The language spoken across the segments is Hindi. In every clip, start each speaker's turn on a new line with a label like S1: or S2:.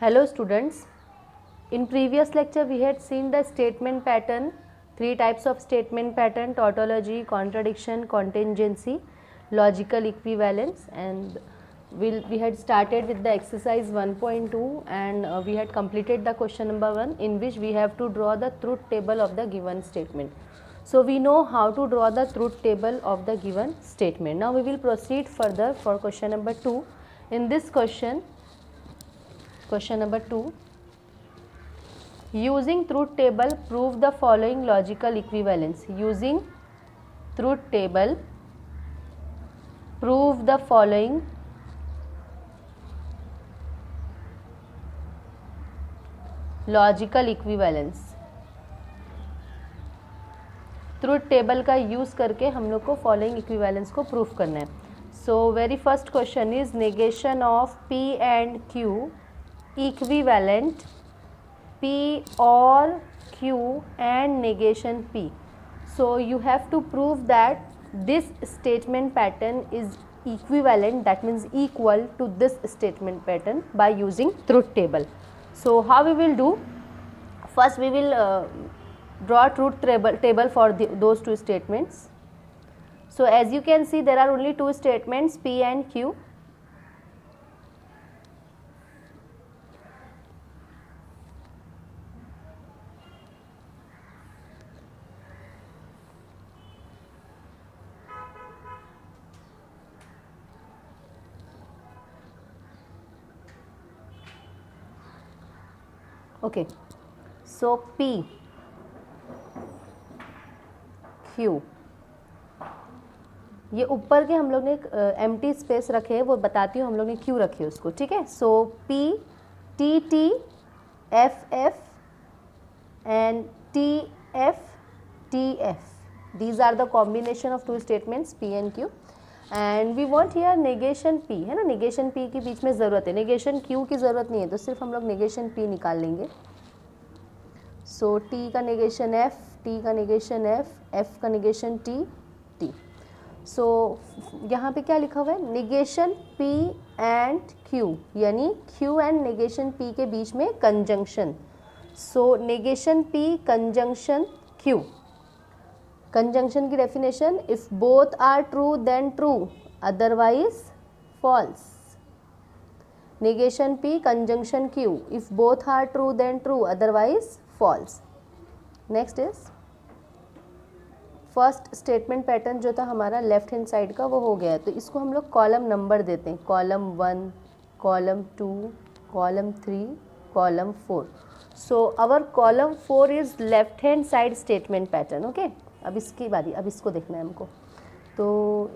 S1: Hello students, in previous lecture we had seen the statement pattern, three types of statement pattern: tautology, contradiction, contingency, logical equivalence, and we had started with the exercise 1.2 and we had completed the question number 1 in which we have to draw the truth table of the given statement. So we know how to draw the truth table of the given statement. Now we will proceed further for question number 2. In this question number 2, using truth table prove the following logical equivalence. Using truth table prove the following logical equivalence. Truth table का यूज़ करके हम लोग को फॉलोइंग इक्विवेलेंस को प्रूफ करना है. So very first question is negation of P and Q equivalent P और Q and negation P. So you have to prove that this statement pattern is equivalent, that means equal to this statement pattern by using truth table. So how we will do? First we will draw truth table for those two statements. So as you can see, there are only two statements, P and Q. Okay, so P, Q, ये ऊपर के हम लोग ने एम्प्टी स्पेस रखे हैं, वो बताती हूँ हम लोग ने क्यों रखे उसको. ठीक है. सो P, T, T, F, F and T, F, T, F. These are the combination of two statements P and Q. And we want here negation P, है ना. नेगेशन P की बीच में ज़रूरत है, नेगेशन Q की ज़रूरत नहीं है, तो सिर्फ हम लोग नेगेशन P निकाल लेंगे. सो T का नेगेशन F, T का नेगेशन F, F का नेगेशन T, T. सो यहाँ पे क्या लिखा हुआ है? नेगेशन P एंड Q, यानी Q एंड नेगेशन P के बीच में conjunction. So negation P conjunction Q. Conjunction की definition, if both are true then true, otherwise false. Negation P conjunction Q, if both are true then true, otherwise false. Next is first statement pattern जो था हमारा लेफ्ट हैंड साइड का, वो हो गया. तो इसको हम लोग कॉलम नंबर देते हैं, column 1, column 2, column 3, column 4. So our column 4 is left hand side statement pattern. Okay, अब इसकी बारी, अब इसको देखना है हमको. तो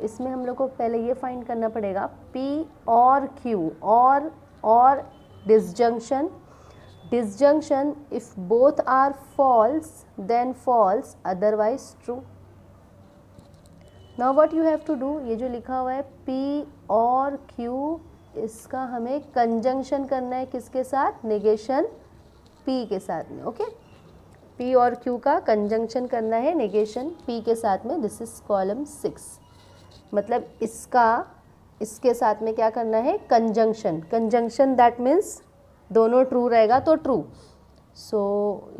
S1: इसमें हम लोग को पहले ये फाइंड करना पड़ेगा P और Q और disjunction. Disjunction, if both are false then false, otherwise true. Now what you have to do, ये जो लिखा हुआ है P और Q, इसका हमें कंजंक्शन करना है. किसके साथ? नेगेशन P के साथ में. ओके, P और Q का कंजंक्शन करना है नेगेशन P के साथ में. This is column 6. मतलब इसके साथ में क्या करना है? कंजंक्शन. कंजंक्शन दैट मीन्स दोनों ट्रू रहेगा तो ट्रू. सो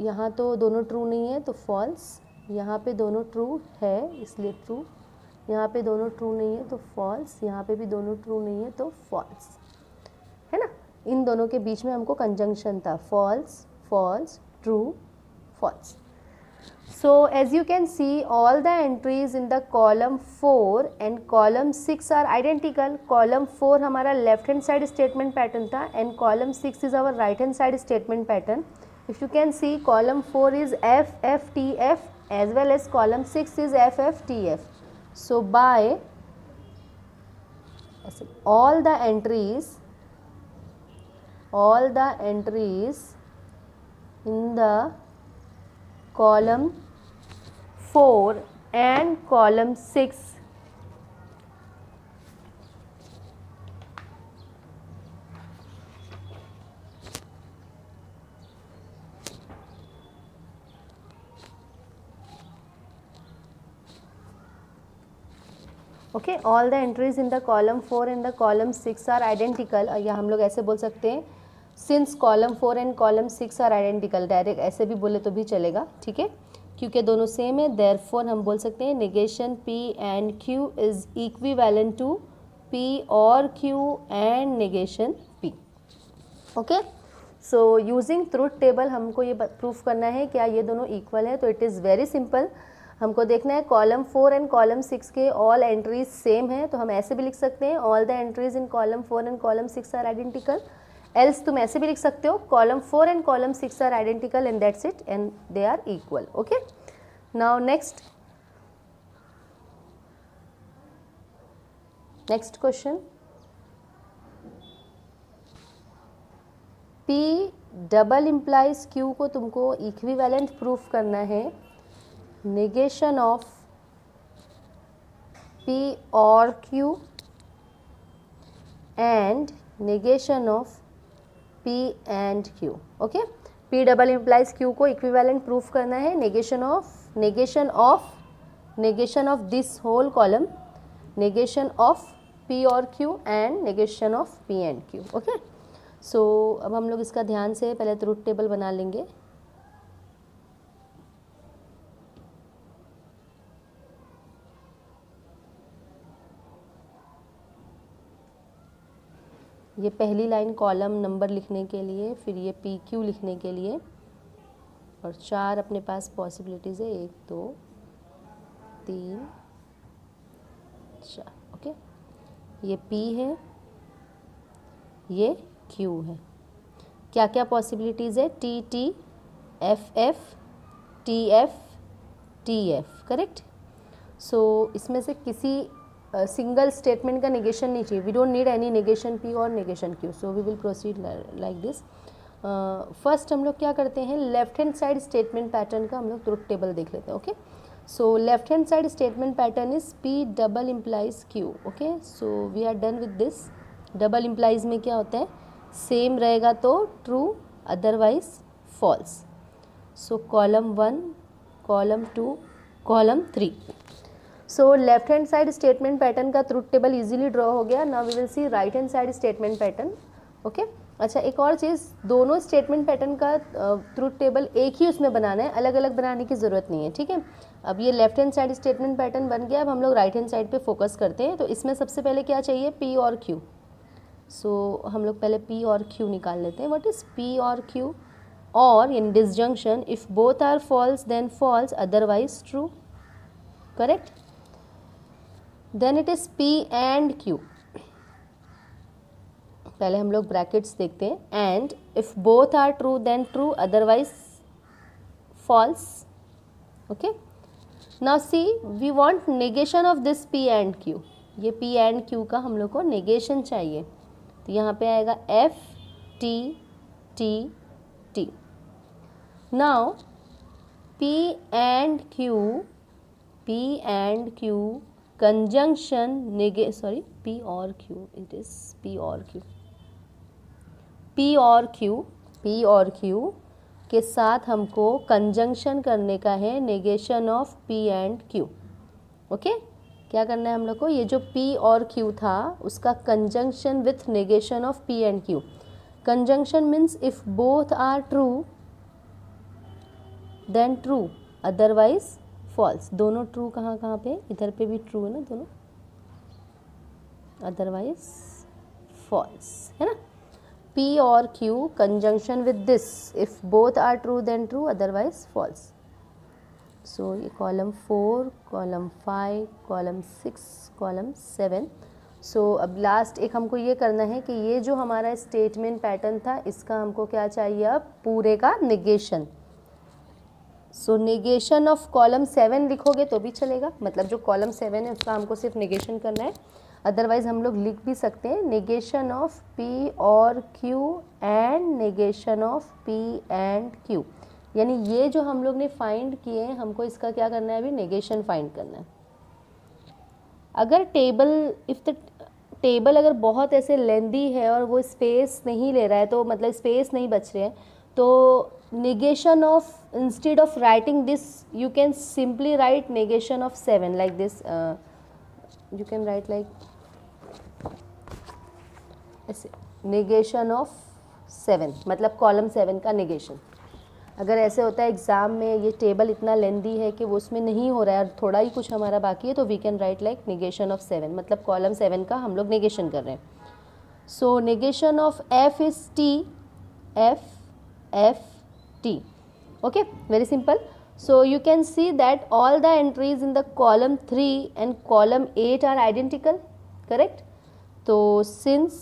S1: यहाँ तो दोनों ट्रू नहीं है तो फॉल्स. यहाँ पे दोनों ट्रू है इसलिए ट्रू. यहाँ पे दोनों ट्रू नहीं है तो फॉल्स. यहाँ पे भी दोनों ट्रू नहीं है तो फॉल्स, है ना. इन दोनों के बीच में हमको कंजंक्शन था, false, false, true, false. So as you can see, all the entries in the column 4 and column 6 are identical. Column 4 हमारा left hand side statement pattern था and column 6 is our right hand side statement pattern. If you can see, column 4 is F, F, T, F as well as column 6 is F, F, T, F. So by all the entries in the column 4 and column 6 okay. All the entries in the column 4 and the column 6 are identical. या हम लोग ऐसे बोल सकते हैं, since column 4 and column 6 are identical, direct ऐसे भी बोले तो भी चलेगा, ठीक है, क्योंकि दोनों सेम है, देयरफॉर हम बोल सकते हैं negation P and Q is equivalent to P और Q and negation P। Okay, so using truth table हमको ये प्रूफ करना है क्या ये दोनों इक्वल है। तो इट इज़ वेरी सिंपल, हमको देखना है कॉलम 4 एंड कॉलम 6 के ऑल एंट्रीज सेम है, तो हम ऐसे भी लिख सकते हैं all the entries in column 4 and column 6 are identical. Else तुम ऐसे भी लिख सकते हो column 4 and column 6 are identical and that's it and they are equal. Okay, now next question, P double implies Q को तुमको इक्विवेलेंट प्रूफ करना है नेगेशन ऑफ P और Q and negation of P and Q। Okay, P double implies Q को इक्विवेलेंट प्रूफ करना है negation of this whole column, negation of P और Q and negation of P and Q। Okay, so अब हम लोग इसका ध्यान से पहले ट्रुथ टेबल बना लेंगे। ये पहली लाइन कॉलम नंबर लिखने के लिए, फिर ये PQ लिखने के लिए, और 4 अपने पास पॉसिबिलिटीज़ है, 1 2 3 4। ओके, ये P है, ये Q है। क्या क्या पॉसिबिलिटीज़ है, TT FF TF TF, correct. So इसमें से किसी सिंगल स्टेटमेंट का नेगेशन नहीं चाहिए, we don't need any negation P और negation Q, so we will proceed like this. First हम लोग क्या करते हैं, left hand side statement pattern का हम लोग ट्रुथ टेबल देख लेते हैं। Okay, so left hand side statement pattern is P double implies Q। Okay, so we are done with this. Double implies में क्या होता है, सेम रहेगा तो true, otherwise false. So column 1, column 2, column 3। So left hand side statement pattern का ट्रुथ टेबल इजीली ड्रॉ हो गया। Now we will see right hand side statement pattern. Okay, अच्छा एक और चीज़, दोनों स्टेटमेंट पैटर्न का ट्रुथ टेबल एक ही उसमें बनाना है, अलग अलग बनाने की ज़रूरत नहीं है, ठीक है। अब ये left hand side statement pattern बन गया, अब हम लोग राइट हैंड साइड पे फोकस करते हैं। तो इसमें सबसे पहले क्या चाहिए, P और Q। सो हम लोग पहले P और Q निकाल लेते हैं। व्हाट इज़ P और Q? और in disjunction if both are false then false, otherwise true, correct. Then it is P and Q। पहले हम लोग ब्रैकेट्स देखते हैं, and if both are true then true, otherwise false. Okay, now see we want negation of this P and Q। ये P एंड Q का हम लोग को नेगेशन चाहिए, तो यहाँ पे आएगा F T T T। Now P and Q conjunction P और Q के साथ हमको कंजंक्शन करने का है negation of P and Q। Okay, क्या करना है हम लोग को, ये जो P और Q था उसका conjunction with negation of P and Q। Conjunction means if both are true then true, otherwise false. दोनों ट्रू कहाँ पे, इधर पे भी ट्रू है ना दोनों, अदरवाइज फॉल्स, है ना। P और Q conjunction with this, if both are true then true, otherwise false. So ये column 4, column 5, column 6, column 7। So अब लास्ट एक हमको ये करना है कि ये जो हमारा स्टेटमेंट पैटर्न था इसका हमको क्या चाहिए, अब पूरे का negation. So negation of column 7 लिखोगे तो भी चलेगा, मतलब जो कॉलम 7 है उसका हमको सिर्फ नेगेशन करना है। अदरवाइज हम लोग लिख भी सकते हैं नेगेशन ऑफ P और Q and negation of P and Q। यानी ये जो हम लोग ने फाइंड किए हैं, हमको इसका क्या करना है, अभी नेगेशन फाइंड करना है। अगर इफ़ द टेबल अगर बहुत ऐसे लेंदी है और वो स्पेस नहीं ले रहा है, तो मतलब स्पेस नहीं बच रहे हैं, तो negation of, instead of writing this you can simply write negation of 7 like this. You can write like ऐसे negation of 7, मतलब कॉलम 7 का नेगेशन। अगर ऐसे होता है एग्ज़ाम में ये टेबल इतना लेंदी है कि वो उसमें नहीं हो रहा है और थोड़ा ही कुछ हमारा बाकी है, तो we can write like negation of 7, मतलब कॉलम 7 का हम लोग नेगेशन कर रहे हैं। So negation of F is T, F T, okay, very simple. So you can see that all the entries in the column 3 and column 8 are identical, correct? तो since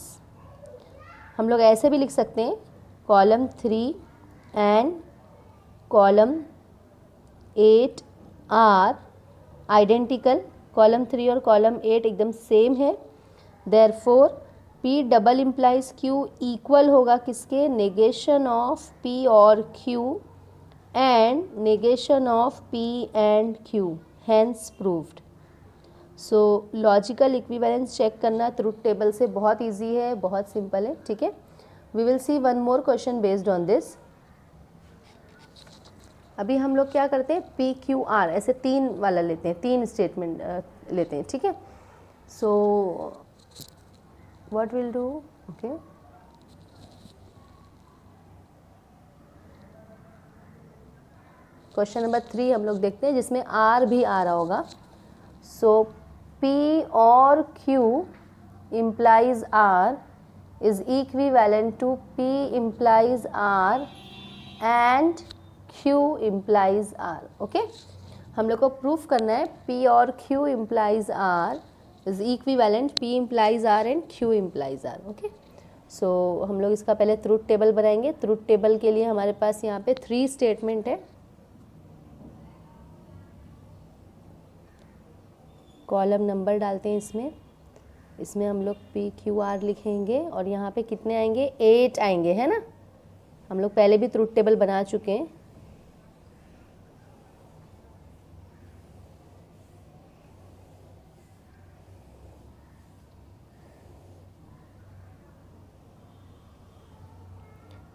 S1: हम लोग ऐसे भी लिख सकते हैं column 3 and column 8 are identical, column 3 और column 8 एकदम सेम है, therefore P double implies Q equal होगा किसके, नेगेशन ऑफ P और Q and negation of P and Q, hence proved. So logical equivalence check करना ट्रुथ टेबल से बहुत इजी है, बहुत सिंपल है, ठीक है। We will see one more question based on this. अभी हम लोग क्या करते हैं, P Q R ऐसे 3 वाला लेते हैं, 3 स्टेटमेंट लेते हैं, ठीक है। सो what we'll do, okay, question number 3 हम लोग देखते हैं जिसमें R भी आ रहा होगा। सो P और Q implies R is equivalent to P implies R and Q implies R, okay. हम लोग को प्रूफ करना है P और Q implies R is equivalent, P implies R and Q implies R, okay। सो हम लोग इसका पहले ट्रुथ टेबल बनाएंगे। ट्रुथ टेबल के लिए हमारे पास यहाँ पे 3 स्टेटमेंट है। कॉलम नंबर डालते हैं इसमें हम लोग P Q R लिखेंगे और यहाँ पे कितने आएंगे, 8 आएंगे, है ना। हम लोग पहले भी ट्रुथ टेबल बना चुके हैं।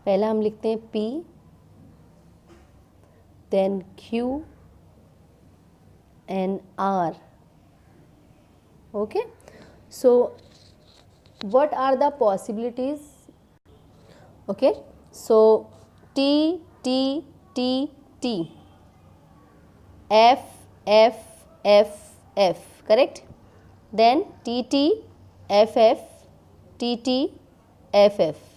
S1: पहला हम लिखते हैं P, then Q and R, okay। So what are the possibilities, okay। So T T T T, F F F F, correct, then T T F F T T F F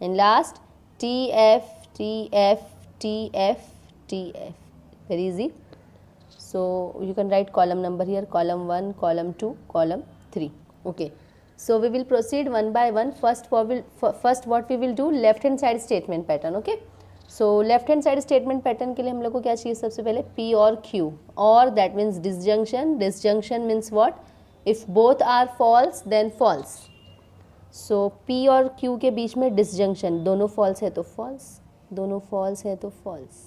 S1: and last T F T F T F T F, very easy। So you can write column number here, column 1, column 2, column 3, okay। So we will proceed one by one। First what we will do, left hand side statement pattern, okay। So left hand side statement pattern के लिए हम लोग को क्या चाहिए, सबसे पहले P और Q, और that means disjunction। disjunction means what, if both are false then false। So P और Q के बीच में डिसजंक्शन, दोनों फॉल्स है तो फॉल्स, दोनों फॉल्स है तो फॉल्स,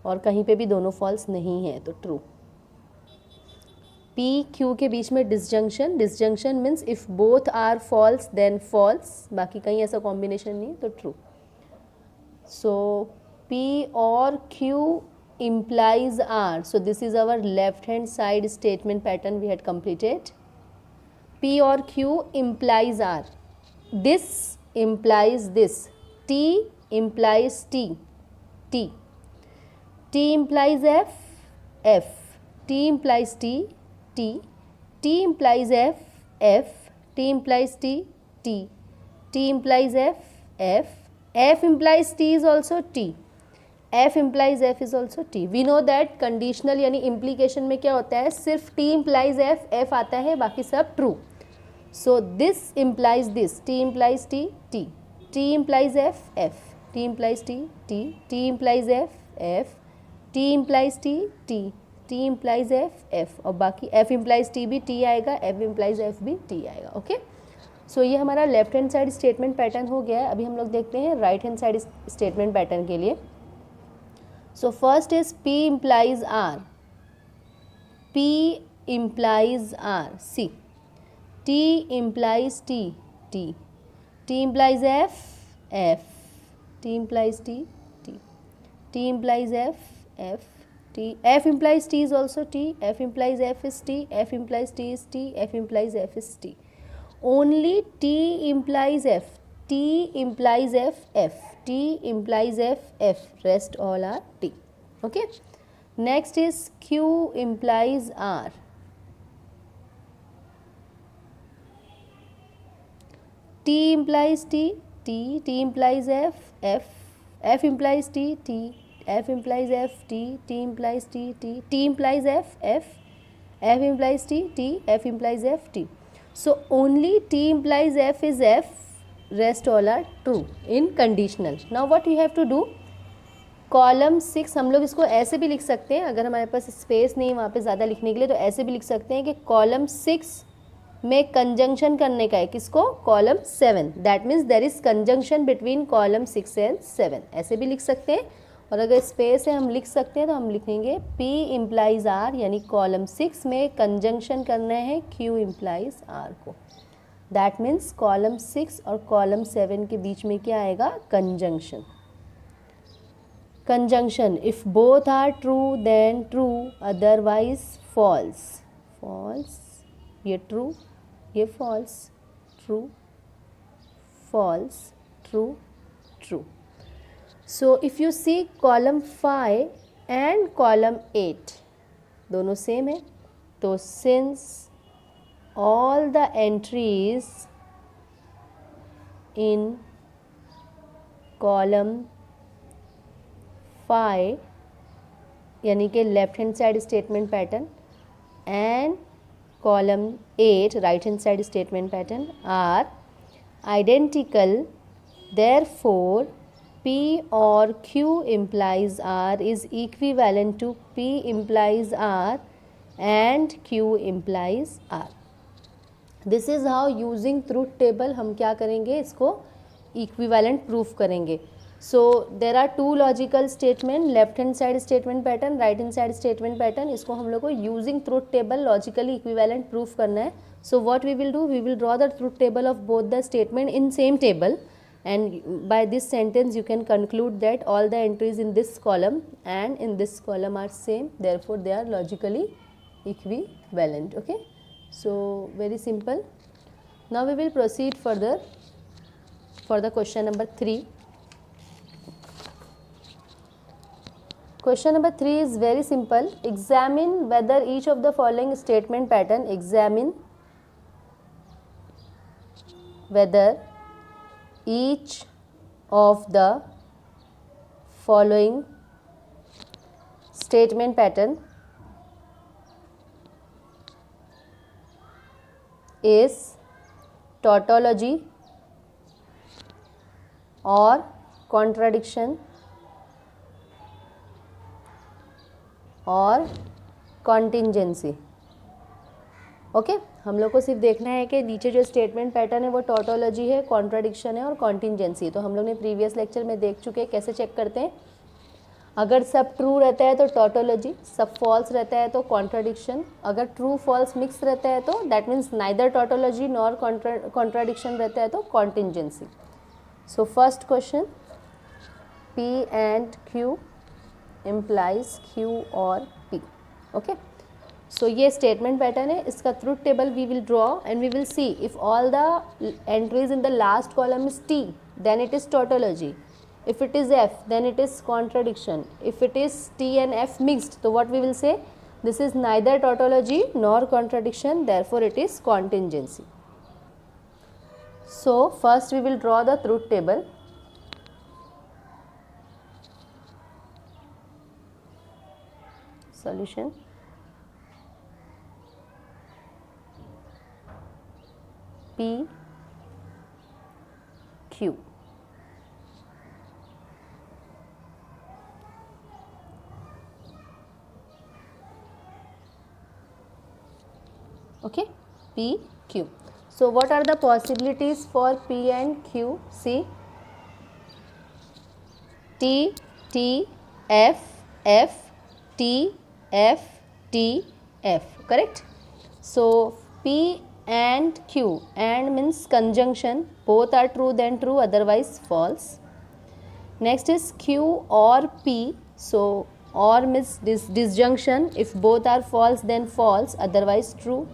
S1: और कहीं पे भी दोनों फॉल्स नहीं है तो ट्रू। P Q के बीच में disjunction, disjunction means if both are false then false, बाकी कहीं ऐसा कॉम्बिनेशन नहीं तो ट्रू। सो P और Q implies R, so this is our left hand side statement pattern we had completed। P और Q implies R, this implies this, T implies T, T, T implies F, F, T implies T, T, T implies F, F, T implies T, T, T implies F, F, F implies T is also T, F implies F is also T। We know that conditional यानी implication में क्या होता है, सिर्फ T implies F, F आता है, बाकी सब true। So this implies this, T implies T, T, T implies F, F, T implies T, T, T implies F, F, T implies T, T, T implies F, F, और बाकी F implies T भी T आएगा, F implies F भी T आएगा, ओके। सो ये हमारा left hand side statement pattern हो गया है। अभी हम लोग देखते हैं right hand side statement pattern के लिए। So first is P implies R, P implies R, C, T implies T, T, T implies F, F, T implies T, T, T implies F, F, T, F implies T is also T, F implies F is T, F implies T is T, F implies F is T। Only T implies F, T implies F, F. T implies F, F. Rest all are T. Okay. Next is Q implies R. T implies T, T. T implies F, F. F implies T, T. F implies F, T. T implies T, T. T implies F, F. F implies T, T. F implies F, T. So only T implies F is F. Rest all are true in conditional. Now what you have to do, column 6 हम लोग इसको ऐसे भी लिख सकते हैं, अगर हमारे पास स्पेस नहीं वहाँ पे ज़्यादा लिखने के लिए, तो ऐसे भी लिख सकते हैं कि कॉलम 6 में कंजंक्शन करने का है किसको, column 7. That means there is conjunction between column 6 and 7. ऐसे भी लिख सकते हैं. और अगर स्पेस है हम लिख सकते हैं तो हम लिखेंगे P इम्प्लाइज R, यानी कॉलम 6 में कंजंक्शन करना है Q इम्प्लाइज R को. दैट मीन्स कॉलम 6 और कॉलम 7 के बीच में क्या आएगा, conjunction. Conjunction, if both are true then true, otherwise false. False, ये ट्रू, ये false. True, false, true, true. So if you see column 5 and column 8 दोनों सेम है, तो since all the entries in column 5 यानी कि left hand side statement pattern and column 8 right hand side statement pattern are identical, therefore P or Q implies R is equivalent to P implies R and Q implies R. This is how using truth table हम क्या करेंगे, इसको equivalent proof करेंगे. So there are two logical statement, left hand side statement pattern, right hand side statement pattern. इसको हम लोग को using truth table logically equivalent proof करना है. So what we will do, we will draw the truth table of both the statement in same table, and by this sentence you can conclude that all the entries in this column and in this column are same, therefore they are logically equivalent. Okay, so very simple. Now we will proceed further for the question number 3. Question number 3 is very simple. Examine whether each of the following statement pattern, examine whether each of the following statement pattern is tautology or contradiction और contingency. ओके हम लोग को सिर्फ देखना है कि नीचे जो स्टेटमेंट पैटर्न है वो टॉटोलॉजी है, कॉन्ट्राडिक्शन है और कॉन्टिंजेंसी. तो हम लोग ने प्रीवियस लेक्चर में देख चुके हैं कैसे चेक करते हैं. अगर सब ट्रू रहता है तो टॉटोलॉजी, सब फॉल्स रहता है तो कॉन्ट्राडिक्शन, अगर ट्रू फॉल्स मिक्स रहता है तो that means neither tautology nor contradiction रहता है तो contingency. So first question, P and Q implies Q और P. ओके सो ये स्टेटमेंट पैटर्न है. इसका truth table we will draw and we will see if all the entries in the last column is T then it is tautology. If it is F then it is contradiction. If it is T and F mixed, so what we will say, this is neither tautology nor contradiction, therefore it is contingency. So first we will draw the truth table. Solution, P Q. Okay, P Q. So what are the possibilities for P and Q? See, T T F F T F T F, correct? So P and Q, and means conjunction, both are true then true, otherwise false. Next is Q or P, so or means disjunction, if both are false then false, otherwise true.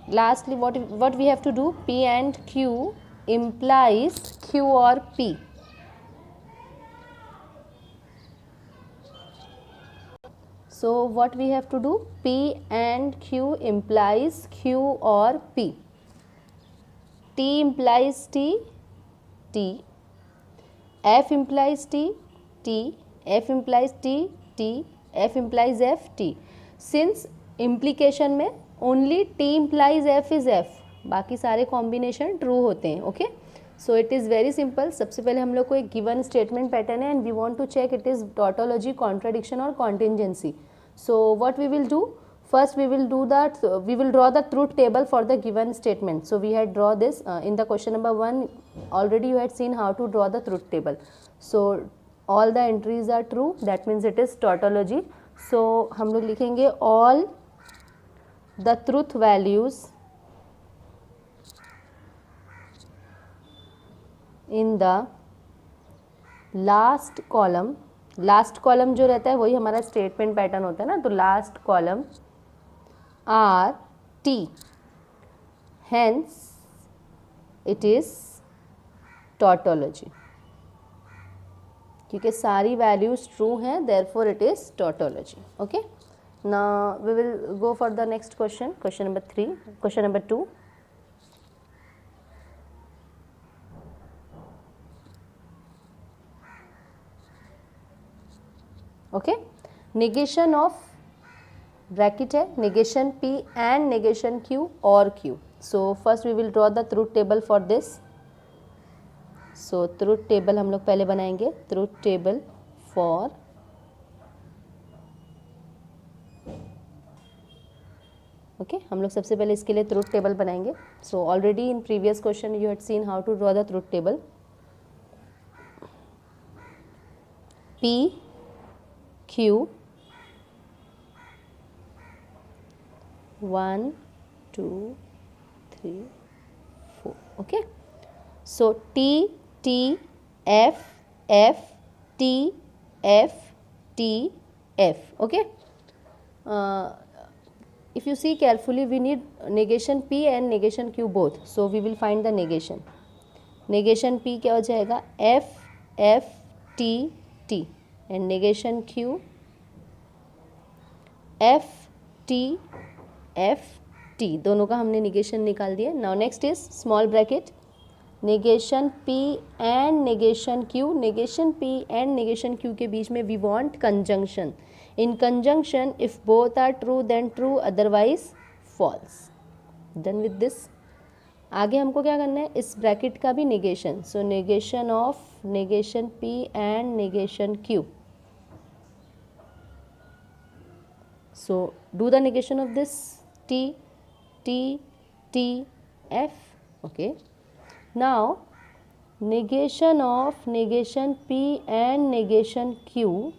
S1: Lastly what we have to do, P and Q implies Q or P? So what we have to do? P and Q implies Q or P. T implies T, T. F implies T, T. F implies T, T. F implies F, T. Since implication में only T implies F is F, बाकी सारे कॉम्बिनेशन ट्रू होते हैं. Okay, so it is very simple. सबसे पहले हम लोग को एक गिवन स्टेटमेंट पैटर्न है and we want to check it is tautology, contradiction और contingency. So what we will do? First we will draw the truth table for the given statement. So we had draw this in the question number 1. Already you had seen how to draw the truth table. So all the entries are true. That means it is tautology. So हम लोग लिखेंगे all the truth values in the last column. Last column जो रहता है वही हमारा स्टेटमेंट पैटर्न होता है ना, तो last column are T, hence it is tautology. क्योंकि सारी वैल्यूज ट्रू हैं, therefore it is tautology. Okay, now we will go for the next question, question number 3, question number 2. Okay, negation of bracket है, negation P and negation Q और Q. So first we will draw the truth table for this. So truth table हम लोग पहले बनाएंगे. ट्रूथ टेबल फॉर ओके, हम लोग सबसे पहले इसके लिए ट्रूथ टेबल बनाएंगे. So already in previous question you had seen how to draw the truth table. P Q 1 2 3 4. okay, so T T F F T F T F. okay, if you see carefully we need negation P and negation Q both, so we will find the negation. negation P क्या हो जाएगा? F F T T and negation Q F T F T. दोनों का हमने negation निकाल दिया. Now next is small bracket, negation P and negation Q. negation P and negation Q के बीच में we want conjunction. In conjunction if both are true then true, otherwise false. Done with this. आगे हमको क्या करना है? इस ब्रैकेट का भी negation. So negation of negation P and negation Q. So do the negation of this T T T F. okay, now negation of negation P and negation Q,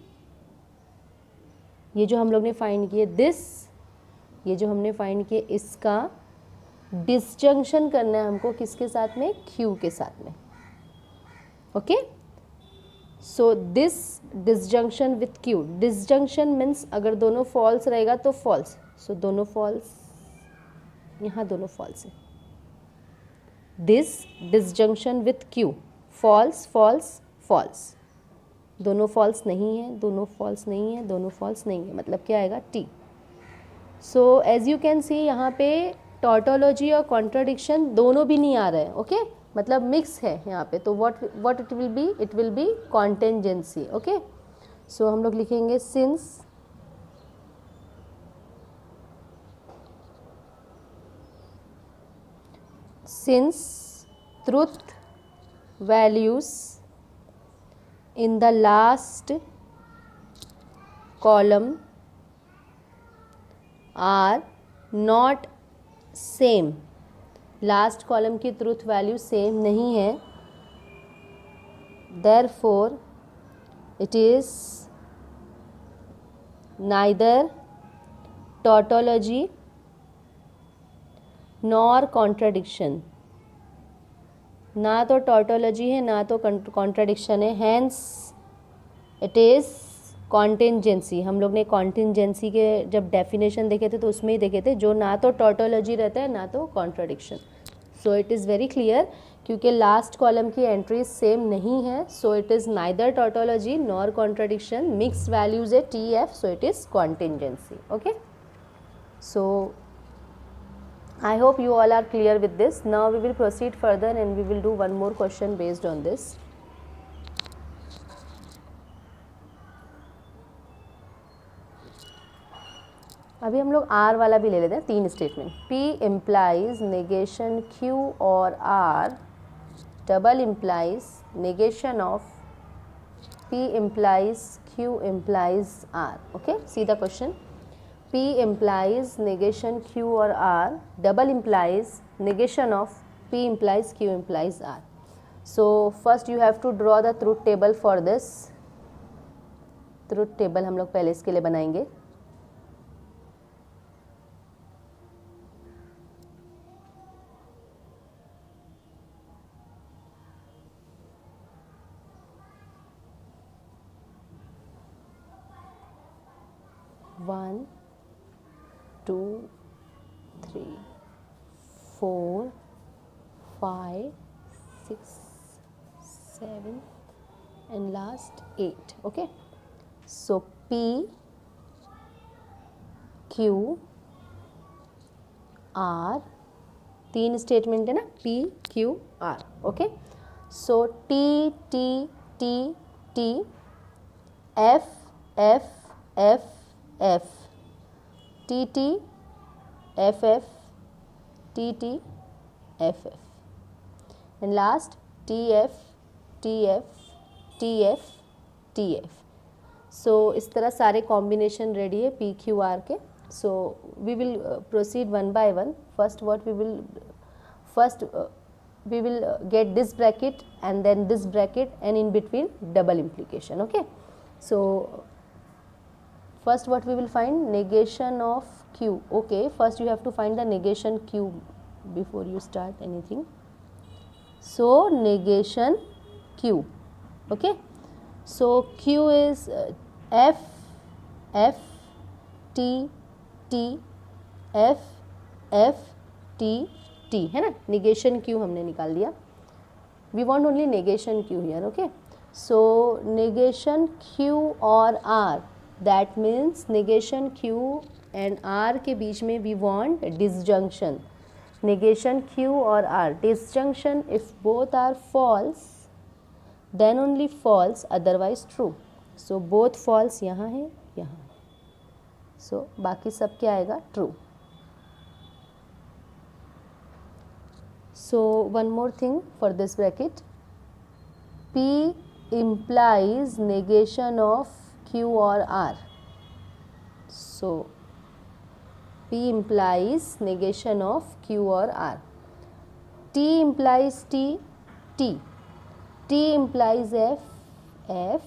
S1: ये जो हम लोग ने फाइंड किए दिस, ये जो हमने फाइंड किए इसका डिसजंक्शन करना है हमको किसके साथ में? Q के साथ में. Okay, so this disjunction with Q. Disjunction means अगर दोनों फॉल्स रहेगा तो फॉल्स. सो दोनों फॉल्स, यहाँ दोनों फॉल्स है. This disjunction with Q, false false false. दोनों फॉल्स नहीं है, दोनों फॉल्स नहीं है, दोनों फॉल्स नहीं है, मतलब क्या आएगा? T. So as you can see यहाँ पे टॉटोलॉजी और कॉन्ट्राडिक्शन दोनों भी नहीं आ रहे हैं. ओके, मतलब मिक्स है यहाँ पे. तो what it will be contingency. Okay, so हम लोग लिखेंगे since truth values in the last column are not same. Last column की ट्रूथ वैल्यू सेम नहीं है, therefore it is neither tautology nor contradiction. ना तो टॉटोलॉजी है ना तो कॉन्ट्राडिक्शन है, हैंस इट इज़ कॉन्टिंजेंसी. हम लोग ने कॉन्टिंजेंसी के जब डेफिनेशन देखे थे तो उसमें ही देखे थे जो ना तो टॉटोलॉजी रहता है ना तो contradiction. So it is very clear क्योंकि लास्ट कॉलम की एंट्रीज सेम नहीं है, so it is neither tautology nor contradiction, mixed values है T F, so it is contingency. Okay, so I hope you all are clear with this. Now we will proceed further and we will do one more question based on this. अभी हम लोग R वाला भी ले लेते हैं. 3 statement. P implies negation Q और R double implies negation of P implies Q implies R. Okay, see the question. P implies negation Q or R, double implies negation of P implies Q implies R. So first you have to draw the truth table for this. Truth table हम लोग पहले इसके लिए बनाएंगे. One, 2, 3, 4, 5, 6, 7 and last 8. Okay, so P Q R, 3 statement है ना, P Q R. Okay, so T T T T F F F F T T F F T T F F and last T F T F T F T F. So इस तरह सारे कॉम्बिनेशन रेडी है P Q R के. So we will proceed one by one. First we will get this bracket and then this bracket and in between double implication. Okay, so first what we will find, negation of Q. Okay, first you have to find the negation Q before you start anything. So negation Q. Okay, so Q is F F T T F F T T है ना. negation Q हमने निकाल दिया. We want only negation Q here. Okay, so negation Q और R, that means negation Q and R के बीच में we want disjunction. negation Q और R, disjunction if both are false then only false, otherwise true. So both false यहाँ है, यहाँ है, so बाकी सब क्या आएगा, true. So one more thing for this bracket, P implies negation of Q or R. So P implies negation of Q or R. T implies T, T. T implies F, F.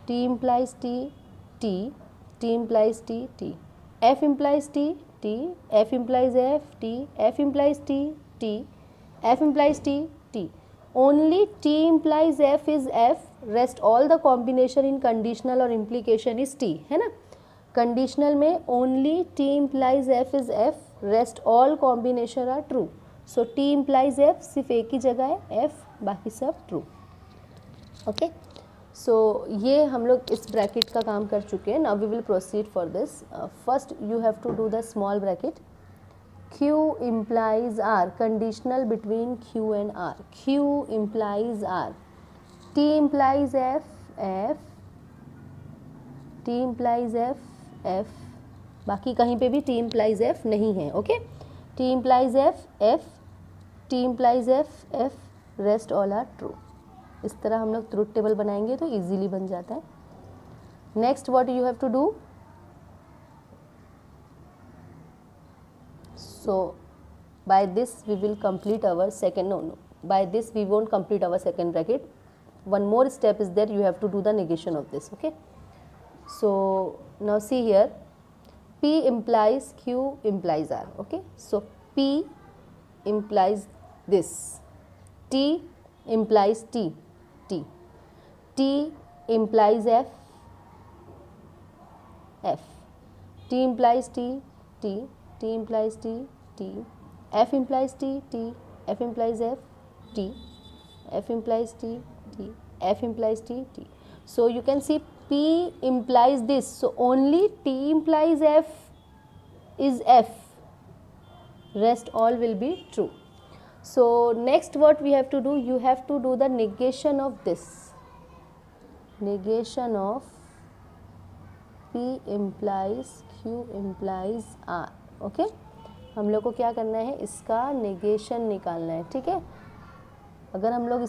S1: T implies T, T. T implies T, T. F implies T, T. F implies F, T. F implies T, T. F implies T, T. Only T implies F is F, rest all the combination in conditional or implication is T, है ना. कंडीशनल में only T implies F is F, rest all combination are true. So T implies F सिर्फ एक ही जगह है F, बाकी सब true. ओके, सो ये हम लोग इस ब्रैकेट का काम कर चुके हैं. Now we will proceed for this. First you have to do the small bracket. Q implies R, conditional between Q and R. Q implies R. T implies F, F. T implies F, F. बाकी कहीं पे भी T implies F नहीं है. Okay, T implies F, F. T implies F, F. Rest all are true. इस तरह हम लोग ट्रूथ टेबल बनाएंगे तो इजीली बन जाता है. Next what you have to do, so by this we will complete our second, by this we won't complete our second bracket. One more step is there, you have to do the negation of this. Okay, so now see here, P implies Q implies R. Okay, so P implies this, T implies T, T. T implies F, F. T implies T, T. T implies T, T. F implies T, T. F implies F, T, F implies T, T, F implies T, T. So you can see P implies this, so only T implies F is F, rest all will be true. So next what we have to do, you have to do the negation of this, negation of P implies Q implies R. Okay, हम लोग को क्या करना है, इसका नेगेशन निकालना है, ठीक है। अगर हम लोग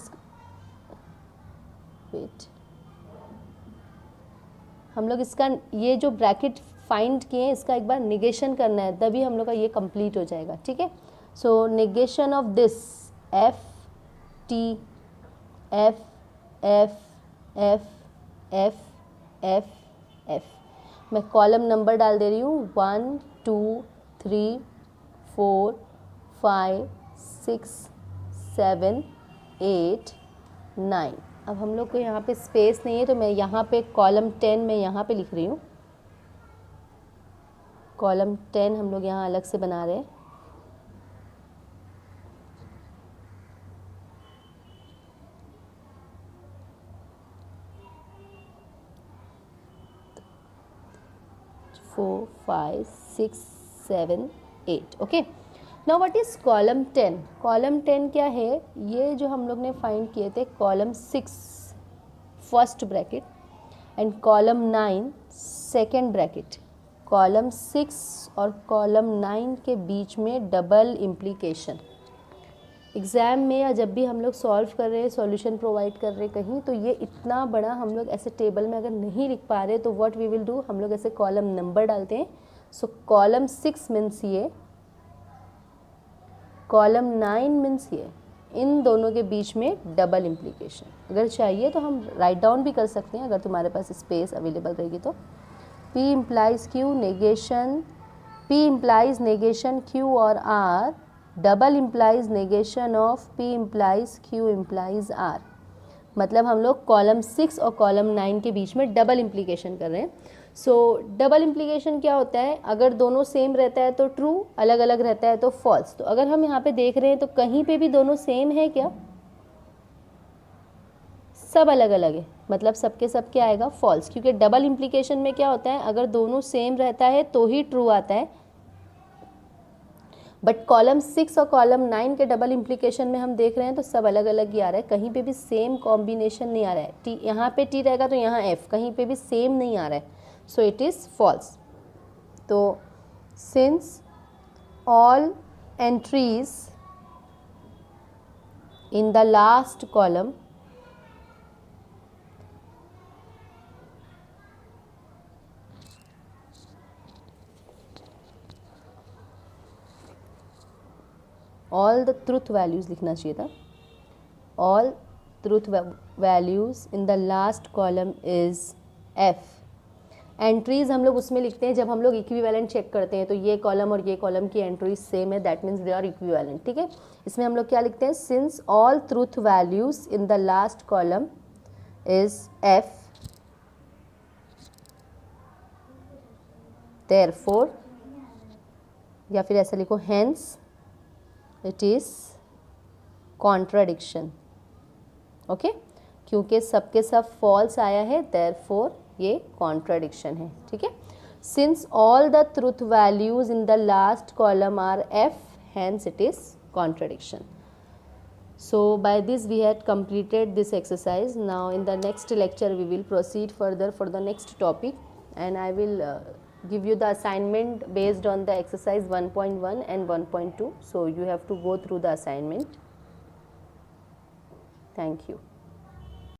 S1: हम लोग इसका ये जो ब्रैकेट फाइंड किए हैं इसका एक बार नेगेशन करना है, तभी हम लोग का ये कंप्लीट हो जाएगा, ठीक है। So negation of this F T F F F F F F, मैं कॉलम नंबर डाल दे रही हूँ 1 2 3 4 5 6 7 8 9। अब हम लोग को यहाँ पे स्पेस नहीं है तो मैं यहाँ पे कॉलम 10 में यहाँ पे लिख रही हूँ, कॉलम 10 हम लोग यहाँ अलग से बना रहे हैं। Four 5 6 7 8 okay. Now what is column 10? Column 10 क्या है, ये जो हम लोग ने फाइंड किए थे column 6 first bracket and column 9 second bracket. Column 6 और कॉलम 9 के बीच में डबल इम्प्लीकेशन। एग्ज़ाम में या जब भी हम लोग सॉल्व कर रहे हैं, सॉल्यूशन प्रोवाइड कर रहे हैं कहीं, तो ये इतना बड़ा हम लोग ऐसे टेबल में अगर नहीं लिख पा रहे तो व्हाट वी विल डू, हम लोग ऐसे कॉलम नंबर डालते हैं। सो कॉलम 6 मीन्स ये, कॉलम 9 मीन्स ये, इन दोनों के बीच में डबल इम्प्लीकेशन। अगर चाहिए तो हम राइट डाउन भी कर सकते हैं, अगर तुम्हारे पास स्पेस अवेलेबल रहेगी तो। P implies Q negation, P implies negation Q और R, double implies negation of P implies Q implies R। मतलब हम लोग कॉलम 6 और कॉलम 9 के बीच में डबल इम्प्लीकेशन कर रहे हैं। सो डबल इम्प्लीकेशन क्या होता है, अगर दोनों सेम रहता है तो ट्रू, अलग अलग रहता है तो फॉल्स। तो अगर हम यहाँ पे देख रहे हैं तो कहीं पे भी दोनों सेम है क्या, सब अलग अलग है, मतलब सबके सब क्या आएगा, फॉल्स। क्योंकि डबल इम्प्लीकेशन में क्या होता है, अगर दोनों सेम रहता है तो ही ट्रू आता है, बट कॉलम 6 और कॉलम 9 के डबल इम्प्लीकेशन में हम देख रहे हैं तो सब अलग अलग ही आ रहा है, कहीं पे भी सेम कॉम्बिनेशन नहीं आ रहा है। टी यहाँ पे टी रहेगा तो यहाँ एफ, कहीं पे भी सेम नहीं आ रहा है, सो इट इज़ फॉल्स। तो since all entries in the last column all the truth values लिखना चाहिए था, all truth values in the last column is F. Entries हम लोग उसमें लिखते हैं जब हम लोग इक्विवेलेंट चेक करते हैं, तो ये कॉलम और ये कॉलम की एंट्रीज सेम है, that means they are equivalent, ठीक है। इसमें हम लोग क्या लिखते हैं, since all truth values in the last column is F, therefore, या फिर ऐसा लिखो hence it is contradiction, okay. क्योंकि सबके सब फॉल्स आया है, देयरफॉर ये कॉन्ट्राडिक्शन है, ठीक है। Since all the truth values in the last column R F, hence it is contradiction. So by this we had completed this exercise. Now in the next lecture we will proceed further for the next topic, and I will give you the assignment based on the exercise 1.1 and 1.2. So you have to go through the assignment. Thank you.